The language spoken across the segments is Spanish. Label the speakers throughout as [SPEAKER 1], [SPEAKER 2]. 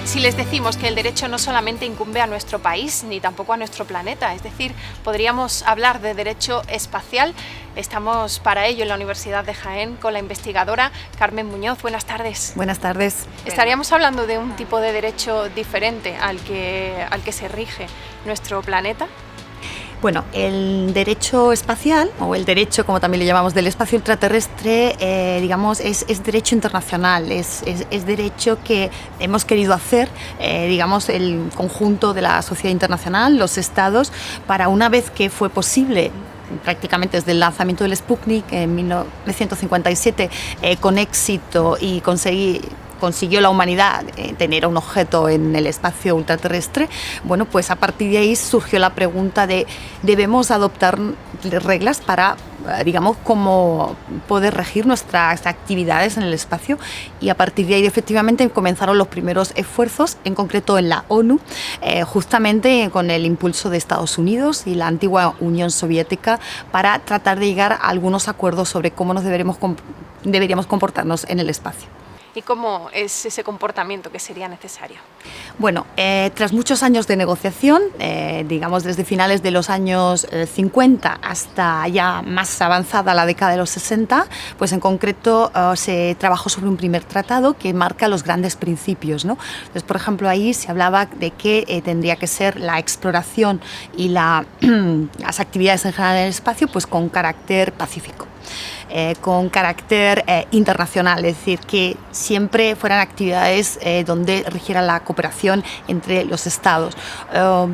[SPEAKER 1] Si les decimos que el derecho no solamente incumbe a nuestro país ni tampoco a nuestro planeta, es decir, podríamos hablar de derecho espacial. Estamos para ello en la Universidad de Jaén con la investigadora Carmen Muñoz. Buenas tardes.
[SPEAKER 2] Buenas tardes.
[SPEAKER 1] Estaríamos hablando de un tipo de derecho diferente al que se rige nuestro planeta.
[SPEAKER 2] Bueno, el derecho espacial, o el derecho, como también le llamamos, del espacio ultraterrestre, digamos, es derecho internacional, es derecho que hemos querido hacer, digamos, el conjunto de la sociedad internacional, los estados, para una vez que fue posible, prácticamente desde el lanzamiento del Sputnik en 1957, con éxito, y consiguió la humanidad tener un objeto en el espacio ultraterrestre. Bueno, pues a partir de ahí surgió la pregunta de ¿debemos adoptar reglas para, digamos, cómo poder regir nuestras actividades en el espacio? Y a partir de ahí efectivamente comenzaron los primeros esfuerzos, en concreto en la ONU, justamente con el impulso de Estados Unidos y la antigua Unión Soviética, para tratar de llegar a algunos acuerdos sobre cómo deberíamos comportarnos en el espacio.
[SPEAKER 1] ¿Y cómo es ese comportamiento que sería necesario?
[SPEAKER 2] Bueno, tras muchos años de negociación, digamos desde finales de los años 50 hasta ya más avanzada la década de los 60, pues en concreto se trabajó sobre un primer tratado que marca los grandes principios, ¿no? Entonces, por ejemplo, ahí se hablaba de que tendría que ser la exploración y las actividades en general en el espacio, pues con carácter pacífico. Con carácter internacional, es decir, que siempre fueran actividades donde rigiera la cooperación entre los estados,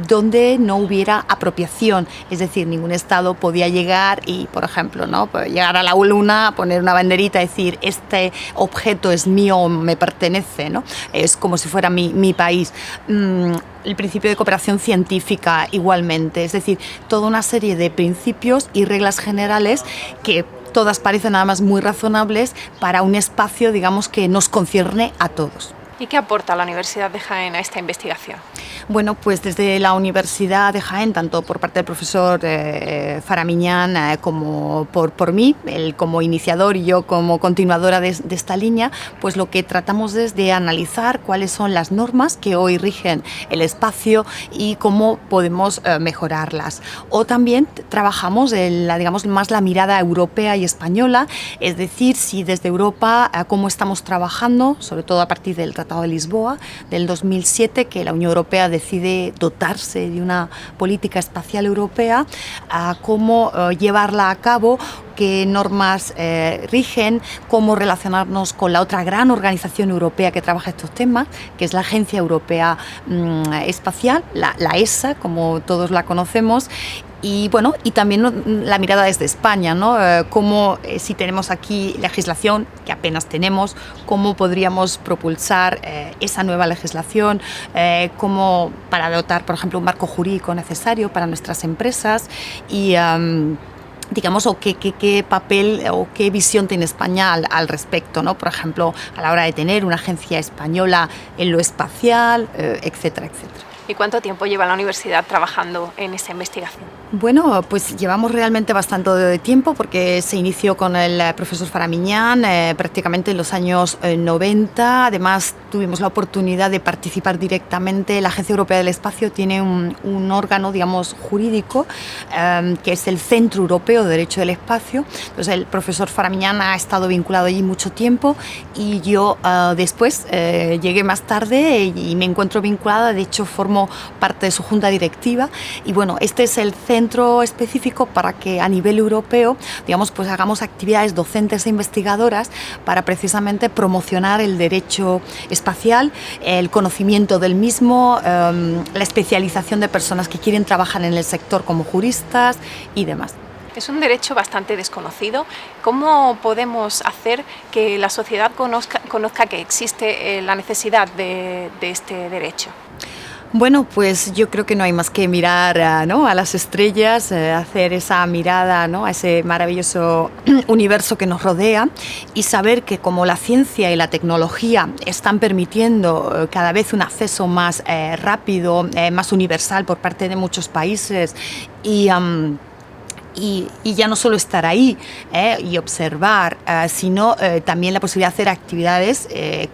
[SPEAKER 2] donde no hubiera apropiación, es decir, ningún estado podía llegar y, por ejemplo, ¿no?, llegar a la luna, poner una banderita y decir este objeto es mío, me pertenece, ¿no? Es como si fuera mi país. El principio de cooperación científica igualmente, es decir, toda una serie de principios y reglas generales que todas parecen además muy razonables para un espacio, digamos, que nos concierne a todos.
[SPEAKER 1] ¿Y qué aporta la Universidad de Jaén a esta investigación?
[SPEAKER 2] Bueno, pues desde la Universidad de Jaén, tanto por parte del profesor Faramiñán como por mí, él como iniciador y yo como continuadora de esta línea, pues lo que tratamos es de analizar cuáles son las normas que hoy rigen el espacio y cómo podemos mejorarlas. O también trabajamos digamos, más la mirada europea y española, es decir, si desde Europa cómo estamos trabajando, sobre todo a partir del Tratado de Lisboa del 2007, que la Unión Europea decide dotarse de una política espacial europea, a cómo llevarla a cabo, qué normas rigen, cómo relacionarnos con la otra gran organización europea que trabaja estos temas, que es la Agencia Europea Espacial, la ESA, como todos la conocemos. Y bueno, y también la mirada desde España, ¿no? Cómo, si tenemos aquí legislación, que apenas tenemos, cómo podríamos propulsar esa nueva legislación, cómo para dotar, por ejemplo, un marco jurídico necesario para nuestras empresas y digamos, o qué papel o qué visión tiene España al respecto, ¿no? Por ejemplo, a la hora de tener una agencia española en lo espacial, etcétera, etcétera.
[SPEAKER 1] ¿Y cuánto tiempo lleva la universidad trabajando en esta investigación?
[SPEAKER 2] Bueno, pues llevamos realmente bastante tiempo porque se inició con el profesor Faramiñán prácticamente en los años 90. Además, tuvimos la oportunidad de participar directamente. La Agencia Europea del Espacio tiene un órgano, digamos, jurídico, que es el Centro Europeo de Derecho del Espacio. Entonces, el profesor Faramiñán ha estado vinculado allí mucho tiempo y yo después llegué más tarde y me encuentro vinculada. De hecho, formo parte de su junta directiva y bueno, este es el centro específico para que a nivel europeo, digamos, pues hagamos actividades docentes e investigadoras para precisamente promocionar el derecho espacial, el conocimiento del mismo, la especialización de personas que quieren trabajar en el sector como juristas y demás.
[SPEAKER 1] Es un derecho bastante desconocido. ¿Cómo podemos hacer que la sociedad conozca que existe la necesidad de este derecho?
[SPEAKER 2] Bueno, pues yo creo que no hay más que mirar, ¿no?, a las estrellas, hacer esa mirada, ¿no?, a ese maravilloso universo que nos rodea y saber que como la ciencia y la tecnología están permitiendo cada vez un acceso más rápido, más universal por parte de muchos países y Y ya no solo estar ahí y observar, sino también la posibilidad de hacer actividades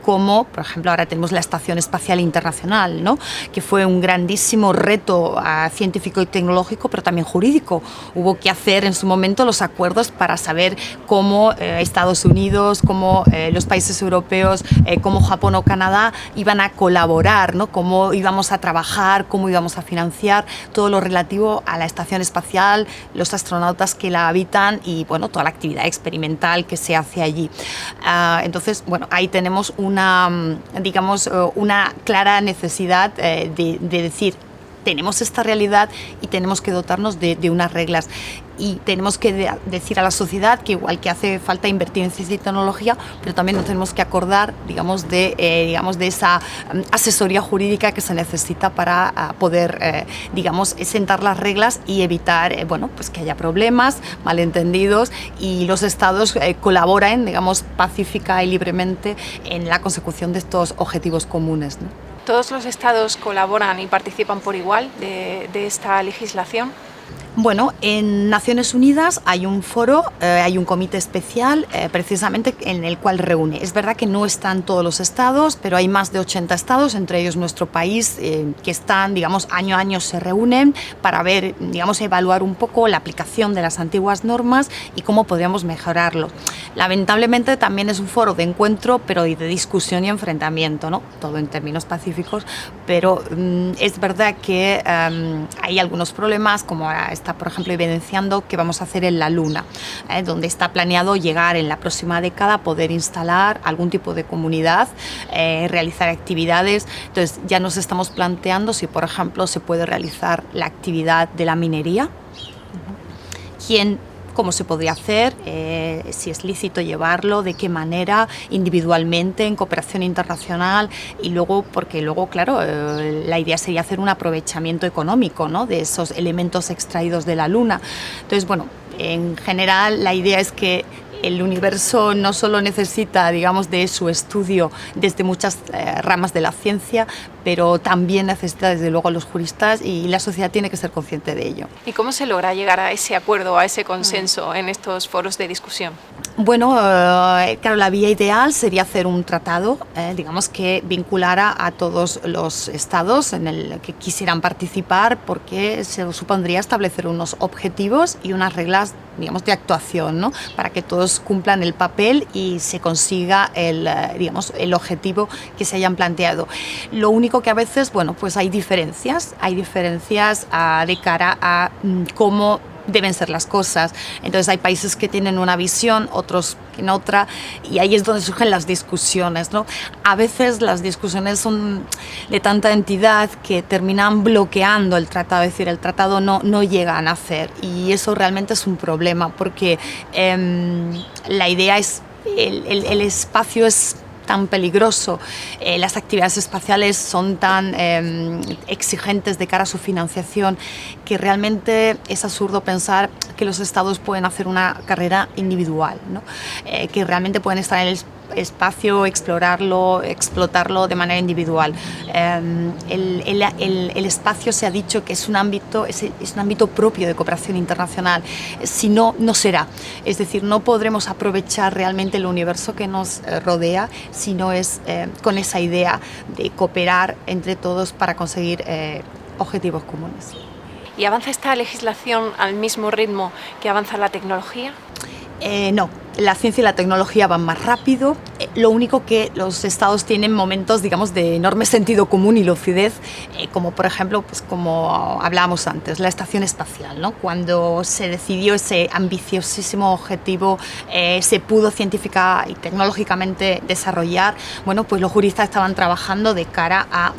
[SPEAKER 2] como, por ejemplo, ahora tenemos la Estación Espacial Internacional, ¿no? Que fue un grandísimo reto científico y tecnológico, pero también jurídico. Hubo que hacer en su momento los acuerdos para saber cómo Estados Unidos, cómo los países europeos, cómo Japón o Canadá iban a colaborar, ¿no? Cómo íbamos a trabajar, cómo íbamos a financiar todo lo relativo a la Estación Espacial, los astronautas que la habitan y bueno, toda la actividad experimental que se hace allí. Entonces, bueno, ahí tenemos una, digamos, una clara necesidad de decir, tenemos esta realidad y tenemos que dotarnos de unas reglas. Y tenemos que decir a la sociedad que igual que hace falta invertir en ciencia y tecnología, pero también nos tenemos que acordar, digamos, de esa asesoría jurídica que se necesita para poder, digamos, sentar las reglas y evitar, bueno, pues que haya problemas, malentendidos y los estados colaboren, digamos, pacífica y libremente en la consecución de estos objetivos comunes, ¿no?
[SPEAKER 1] ¿Todos los estados colaboran y participan por igual de esta legislación?
[SPEAKER 2] Bueno, en Naciones Unidas hay un foro, hay un comité especial precisamente en el cual reúne. Es verdad que no están todos los estados, pero hay más de 80 estados, entre ellos nuestro país, que están, digamos, año a año se reúnen para ver, digamos, evaluar un poco la aplicación de las antiguas normas y cómo podríamos mejorarlo. Lamentablemente también es un foro de encuentro, pero de discusión y enfrentamiento, ¿no? Todo en términos pacíficos, pero es verdad que hay algunos problemas, como está, por ejemplo, evidenciando que vamos a hacer en la Luna, donde está planeado llegar en la próxima década a poder instalar algún tipo de comunidad, realizar actividades. Entonces ya nos estamos planteando si, por ejemplo, se puede realizar la actividad de la minería, cómo se podría hacer, si es lícito llevarlo, de qué manera, individualmente, en cooperación internacional y luego, porque luego, claro, la idea sería hacer un aprovechamiento económico, ¿no?, de esos elementos extraídos de la Luna. Entonces, bueno, en general la idea es que el universo no solo necesita, digamos, de su estudio desde muchas ramas de la ciencia, pero también necesita, desde luego, a los juristas y la sociedad tiene que ser consciente de ello.
[SPEAKER 1] ¿Y cómo se logra llegar a ese acuerdo, a ese consenso en estos foros de discusión?
[SPEAKER 2] Bueno, claro, la vía ideal sería hacer un tratado, digamos, que vinculara a todos los estados en el que quisieran participar, porque se supondría establecer unos objetivos y unas reglas, digamos, de actuación, ¿no?, para que todos cumplan el papel y se consiga digamos, el objetivo que se hayan planteado. Lo único que a veces, bueno, pues hay diferencias de cara a cómo deben ser las cosas. Entonces hay países que tienen una visión, otros en otra, y ahí es donde surgen las discusiones, ¿no? A veces las discusiones son de tanta entidad que terminan bloqueando el tratado, es decir, el tratado no llega a nacer, y eso realmente es un problema porque la idea es, el espacio es tan peligroso, las actividades espaciales son tan exigentes de cara a su financiación, que realmente es absurdo pensar que los estados pueden hacer una carrera individual, ¿no? Que realmente pueden estar en el espacio, explorarlo, explotarlo de manera individual. El espacio se ha dicho que es un ámbito propio de cooperación internacional. Si no, no será. Es decir, no podremos aprovechar realmente el universo que nos rodea si no es con esa idea de cooperar entre todos para conseguir objetivos comunes.
[SPEAKER 1] ¿Y avanza esta legislación al mismo ritmo que avanza la tecnología?
[SPEAKER 2] No, la ciencia y la tecnología van más rápido. Lo único que los estados tienen momentos, digamos, de enorme sentido común y lucidez, como por ejemplo, pues como hablábamos antes, la estación espacial, ¿no? Cuando se decidió ese ambiciosísimo objetivo, se pudo científica y tecnológicamente desarrollar. Bueno, pues los juristas estaban trabajando de cara a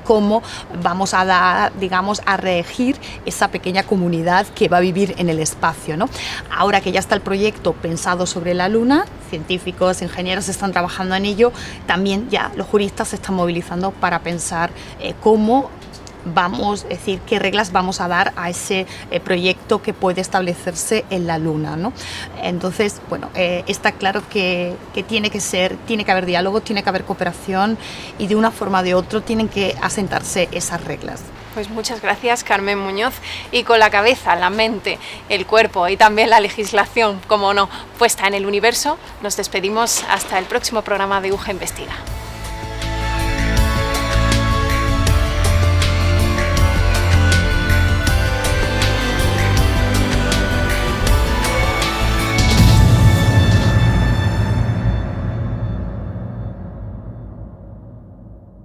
[SPEAKER 2] cómo vamos a dar, digamos, a regir esa pequeña comunidad que va a vivir en el espacio, ¿no? Ahora que ya está el proyecto pensado sobre la Luna, científicos, ingenieros están trabajando en ello, también ya los juristas se están movilizando para pensar cómo vamos, es decir, qué reglas vamos a dar a ese proyecto que puede establecerse en la Luna, ¿no? Entonces, bueno, está claro que tiene que haber diálogo, tiene que haber cooperación y de una forma o de otra tienen que asentarse esas reglas.
[SPEAKER 1] Pues muchas gracias, Carmen Muñoz. Y con la cabeza, la mente, el cuerpo y también la legislación, como no, puesta en el universo, nos despedimos hasta el próximo programa de UGA Investiga.